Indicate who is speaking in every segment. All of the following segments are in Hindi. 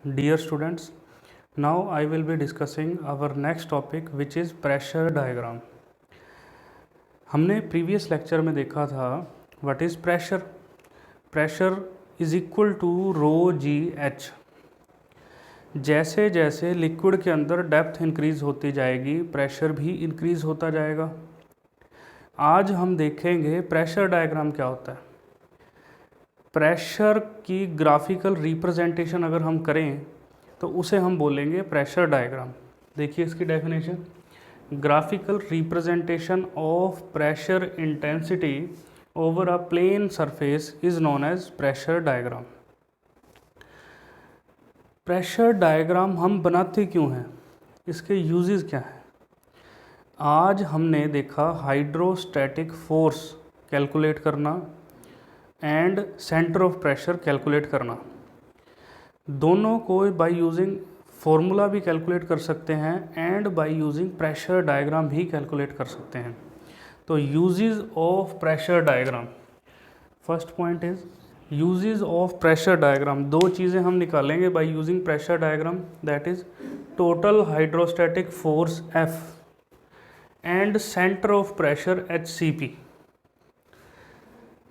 Speaker 1: Dear students, now I will be discussing our next topic which is pressure diagram. हमने प्रीवियस लेक्चर में देखा था what is pressure. Pressure is equal to rho ji h. जैसे जैसे लिक्विड के अंदर डेप्थ इंक्रीज होती जाएगी प्रेशर भी इंक्रीज होता जाएगा. आज हम देखेंगे प्रेशर डायग्राम क्या होता है. प्रेशर की ग्राफिकल रिप्रेजेंटेशन अगर हम करें तो उसे हम बोलेंगे प्रेशर डायग्राम. देखिए इसकी definition. Graphical representation of pressure intensity over a plane surface is known as pressure diagram. Pressure diagram हम बनाते क्यों हैं, इसके यूजेस क्या हैं. आज हमने देखा हाइड्रोस्टैटिक फोर्स कैलकुलेट करना and centre of pressure calculate करना. दोनों को बाय यूजिंग फॉर्मूला भी कैलकुलेट कर सकते हैं and by using pressure diagram भी कैलकुलेट कर सकते हैं. तो uses of pressure diagram. First point is uses of pressure diagram. दो चीज़ें हम निकालेंगे by using pressure diagram, that is total hydrostatic force F and centre of pressure HCP.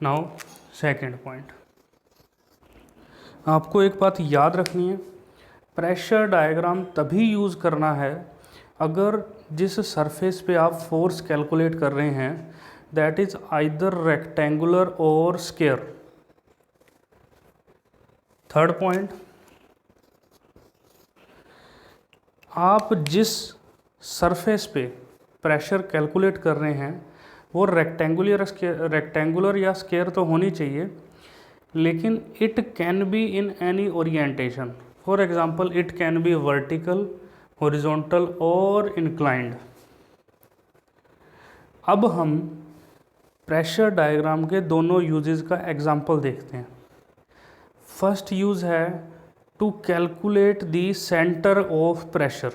Speaker 1: Now second point, आपको एक बात याद रखनी है. प्रेशर डायग्राम तभी यूज़ करना है अगर जिस सरफेस पे आप फोर्स कैलकुलेट कर रहे हैं दैट इज आइदर रेक्टेंगुलर और स्क्वायर. थर्ड पॉइंट, आप जिस सरफेस पे प्रेशर कैलकुलेट कर रहे हैं वो रेक्टेंगुलर या स्क्वायर तो होनी चाहिए, लेकिन it can be in any orientation. For example it can be vertical, horizontal और इंक्लाइंड. अब हम प्रेशर डायग्राम के दोनों यूजेस का एग्जांपल देखते हैं. फर्स्ट यूज़ है to calculate the centre of pressure.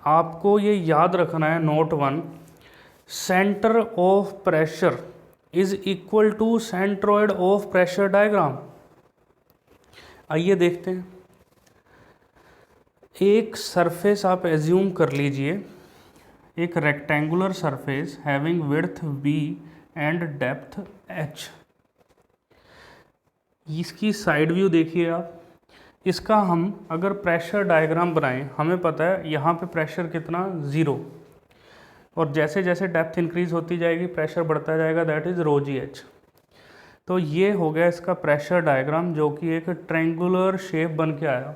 Speaker 1: आपको ये याद रखना है, note 1, centre of pressure is equal to centroid of pressure diagram. आइए देखते हैं. एक सरफेस आप एज्यूम कर लीजिए, एक rectangular surface having width b and depth h. इसकी साइड व्यू देखिए आप. इसका हम अगर प्रेशर डायग्राम बनाएं, हमें पता है यहाँ पे प्रेशर कितना 0, और जैसे जैसे डेप्थ इंक्रीज होती जाएगी प्रेशर बढ़ता जाएगा, that is rho ji h. तो ये हो गया इसका प्रेशर डायग्राम जो कि एक ट्रायंगुलर शेप बन के आया.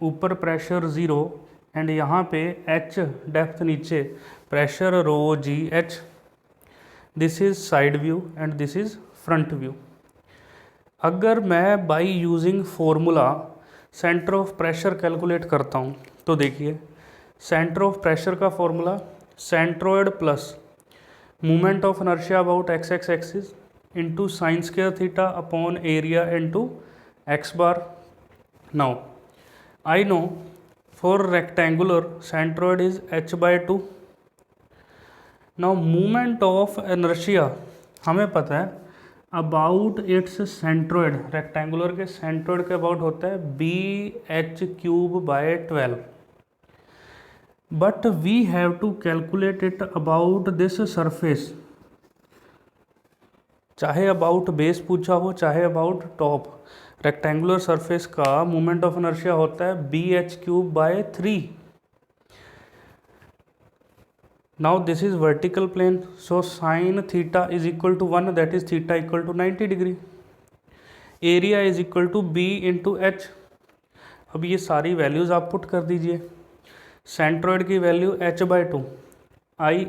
Speaker 1: ऊपर प्रेशर 0 एंड यहाँ पे h डेप्थ नीचे, pressure rho ji h. This is side view and this is front view. अगर मैं by using formula centre of pressure calculate करता हूँ तो देखिए सेंटर ऑफ प्रेशर का formula centroid plus moment of inertia about x axis into sine square theta upon area into x bar. Now I know for rectangular centroid is h/2. Now moment of inertia हमें पता है अबाउट इट्स सेंट्रोइड, रेक्टेंगुलर के सेंट्रोइड के अबाउट होता है bh³/12. But we have to calculate it about this surface. चाहे अबाउट बेस पूछा हो चाहे अबाउट टॉप, रेक्टेंगुलर सरफेस का मोमेंट ऑफ इनर्शिया होता है bh³/3. Now this is vertical plane, so sine theta is equal to 1, that is theta equal to 90 degree. Area is equal to b into h. अब ये सारी वैल्यूज़ आप पुट कर दीजिए. सेंट्रोइड की वैल्यू h/2,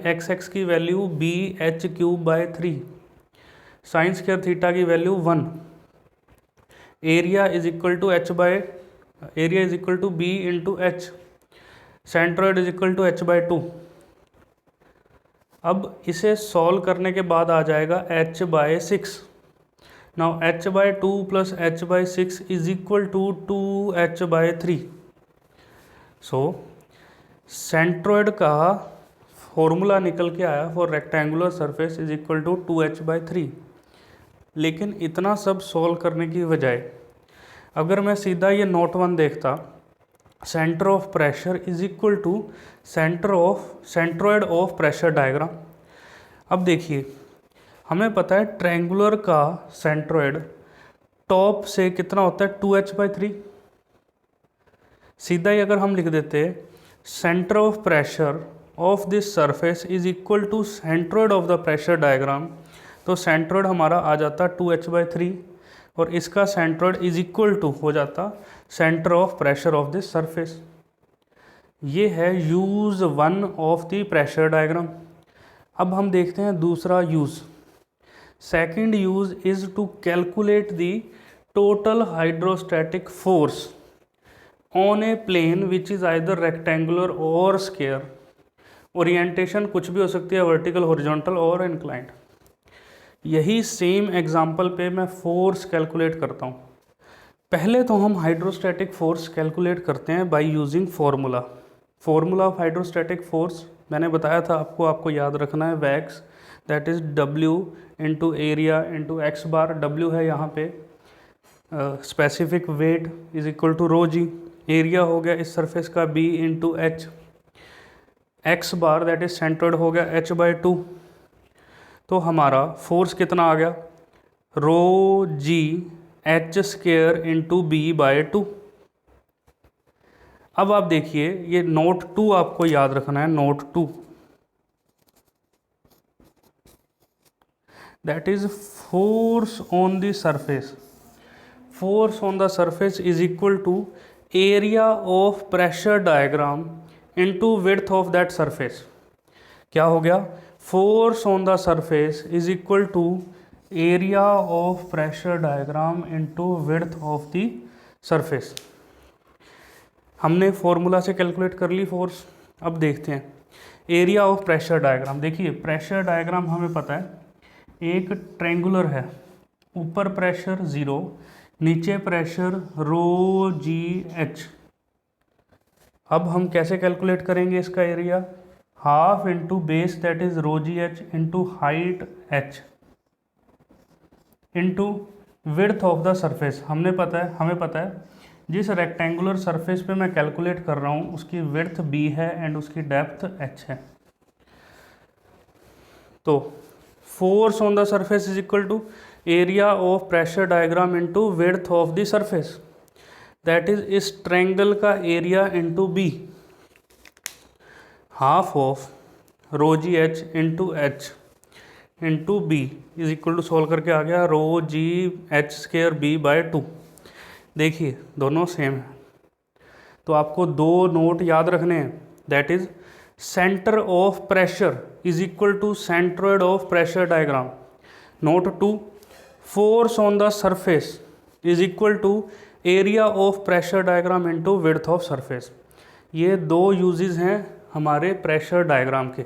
Speaker 1: x की value bh³/3, sine square theta की value 1, area is equal to b into H, centroid is equal to h/2. अब इसे सॉल्व करने के बाद आ जाएगा h/6. Now h/2 plus h/6 is equal to 2h/3. So centroid का फॉर्मूला निकल के आया for rectangular surface is equal to 2h/3. लेकिन इतना सब सॉल्व करने की बजाय अगर मैं सीधा ये नोट 1 देखता, centre of pressure is equal to centroid of pressure diagram. अब देखिए, हमें पता है ट्रायंगुलर का सेंट्रोइड टॉप से कितना होता है, 2h/3। सीधा ही अगर हम लिख देते centre of pressure of this surface is equal to centroid of the pressure diagram, तो सेंट्रोइड हमारा आ जाता 2h/3 और इसका सेंट्रोइड इज इक्वल टू हो जाता centre of pressure of this surface. ये है use 1 of the pressure diagram. अब हम देखते हैं दूसरा use. Second use is to calculate the total hydrostatic force on a plane which is either rectangular और स्क्वायर। ओरिएंटेशन कुछ भी हो सकती है, वर्टिकल, हॉरिजॉन्टल और इंक्लाइंड। यही सेम एग्जाम्पल पे मैं फोर्स कैलकुलेट करता हूँ। पहले तो हम हाइड्रोस्टैटिक फोर्स कैलकुलेट करते हैं by using formula of hydrostatic force. मैंने बताया था आपको याद रखना है wax, that is W into area into x bar. W है यहाँ पे specific weight is equal to rho G. Area हो गया इस सरफेस का B into H. X bar that is centroid हो गया h/2। तो हमारा फोर्स कितना आ गया, रो जी एच स्क्वायर इंटू B/2। अब आप देखिए, ये नोट 2 आपको याद रखना है, note 2 that is force on the surface. Force on the surface is equal to area of pressure diagram into width of that surface. क्या हो गया, force on the surface is equal to area of pressure diagram into width of the surface. हमने फॉर्मूला से कैलकुलेट कर ली फोर्स। अब देखते हैं एरिया ऑफ प्रेशर डायग्राम। देखिए प्रेशर डायग्राम हमें पता है एक ट्रायंगुलर है, ऊपर प्रेशर 0, नीचे प्रेशर रो जी एच। अब हम कैसे कैलकुलेट करेंगे इसका area, half into base that is rho ji h into height h into width of the surface. हमें पता है जिस रेक्टेंगुलर सरफेस पे मैं कैलकुलेट कर रहा हूँ उसकी विड्थ b है एंड उसकी डेप्थ h है। तो force on the surface is equal to area of pressure diagram into width of the surface, that is इस ट्रायंगल का area into b, half of rho ji h into h into b is equal to, solve करके आ गया रो जी एच स्क्वायर B/2। देखिए दोनों सेम है, तो आपको दो नोट याद रखने हैं, that is centre of pressure is equal to centroid of pressure diagram. Note 2, force on the surface is equal to area of pressure diagram into width of surface. ये दो यूजेस हैं हमारे प्रेशर डायग्राम के।